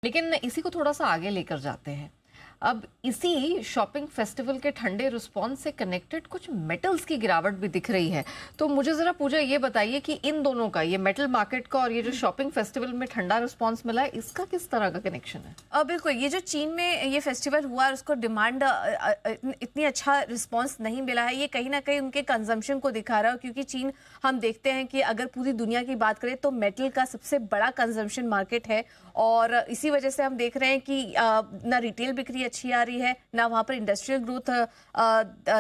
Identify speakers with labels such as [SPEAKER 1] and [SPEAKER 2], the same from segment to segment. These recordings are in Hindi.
[SPEAKER 1] लेकिन इसी को थोड़ा सा आगे लेकर जाते हैं। अब इसी शॉपिंग फेस्टिवल के ठंडे रिस्पॉन्स से कनेक्टेड कुछ मेटल्स की गिरावट भी दिख रही है। तो मुझे जरा पूजा ये बताइए कि इन दोनों का, ये मेटल मार्केट का और ये जो शॉपिंग फेस्टिवल में ठंडा रिस्पॉन्स मिला है, इसका किस तरह का कनेक्शन है?
[SPEAKER 2] बिल्कुल, ये जो चीन में ये फेस्टिवल हुआ और उसको डिमांड इतनी अच्छा रिस्पांस नहीं मिला है, ये कहीं ना कहीं उनके कंजम्पशन को दिखा रहा है। क्योंकि चीन, हम देखते हैं कि अगर पूरी दुनिया की बात करें तो मेटल का सबसे बड़ा कंजम्पशन मार्केट है और इसी वजह से हम देख रहे हैं कि ना रिटेल बिक्री अच्छी आ रही है, ना वहाँ पर इंडस्ट्रियल ग्रोथ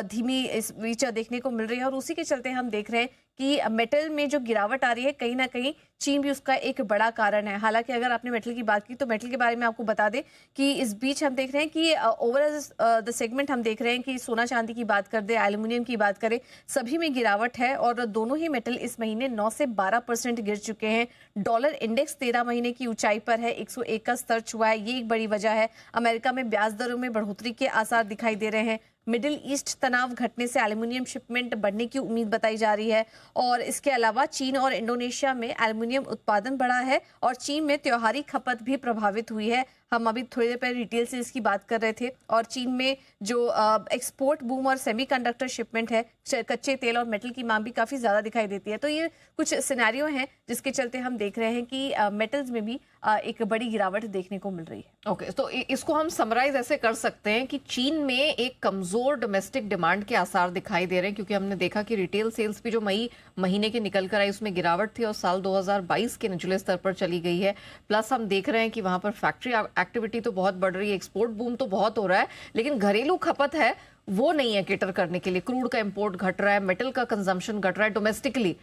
[SPEAKER 2] धीमी इस बीच देखने को मिल रही है। और उसी के चलते हम देख रहे हैं कि मेटल में जो गिरावट आ रही है, कहीं ना कहीं चीन भी उसका एक बड़ा कारण है। हालांकि अगर आपने मेटल की बात की तो मेटल के बारे में आपको बता दें कि इस बीच हम देख रहे हैं कि ओवरऑल द सेगमेंट हम देख रहे हैं कि सोना चांदी की बात कर दे, एल्यूमिनियम की बात करें, सभी में गिरावट है और दोनों ही मेटल इस महीने 9 से 12% गिर चुके हैं। डॉलर इंडेक्स 13 महीने की ऊंचाई पर है, 101 का स्तर छुआ है, ये एक बड़ी वजह है। अमेरिका में ब्याज दरों में बढ़ोतरी के आसार दिखाई दे रहे हैं। मिडिल ईस्ट तनाव घटने से एल्यूमिनियम शिपमेंट बढ़ने की उम्मीद बताई जा रही है। और इसके अलावा चीन और इंडोनेशिया में एल्यूमिनियम उत्पादन बढ़ा है और चीन में त्योहारी खपत भी प्रभावित हुई है। हम अभी थोड़ी देर पहले रिटेल सेल्स की बात कर रहे थे और चीन में जो एक्सपोर्ट बूम और सेमीकंडक्टर शिपमेंट है, कच्चे तेल और मेटल की मांग भी काफी ज्यादा दिखाई देती है। तो ये कुछ सिनेरियो हैं जिसके चलते हम देख रहे हैं कि मेटल्स में भी एक बड़ी गिरावट देखने को मिल रही है।
[SPEAKER 1] ओके, तो इसको हम समराइज ऐसे कर सकते हैं कि चीन में एक कमजोर डोमेस्टिक डिमांड के आसार दिखाई दे रहे हैं, क्योंकि हमने देखा कि रिटेल सेल्स भी जो मई महीने के निकल कर आई उसमें गिरावट थी और साल 2022 के निचले स्तर पर चली गई है। प्लस हम देख रहे हैं कि वहां पर फैक्ट्री एक्टिविटी तो बहुत बढ़ रही है, एक्सपोर्ट बूम तो बहुत हो रहा है, लेकिन घरेलू खपत है वो नहीं है केटर करने के लिए। क्रूड का इंपोर्ट घट रहा है, मेटल का कंजम्पशन घट रहा है डोमेस्टिकली।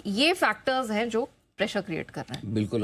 [SPEAKER 1] ये फैक्टर्स हैं जो प्रेशर क्रिएट कर रहे हैं।
[SPEAKER 3] बिल्कुल।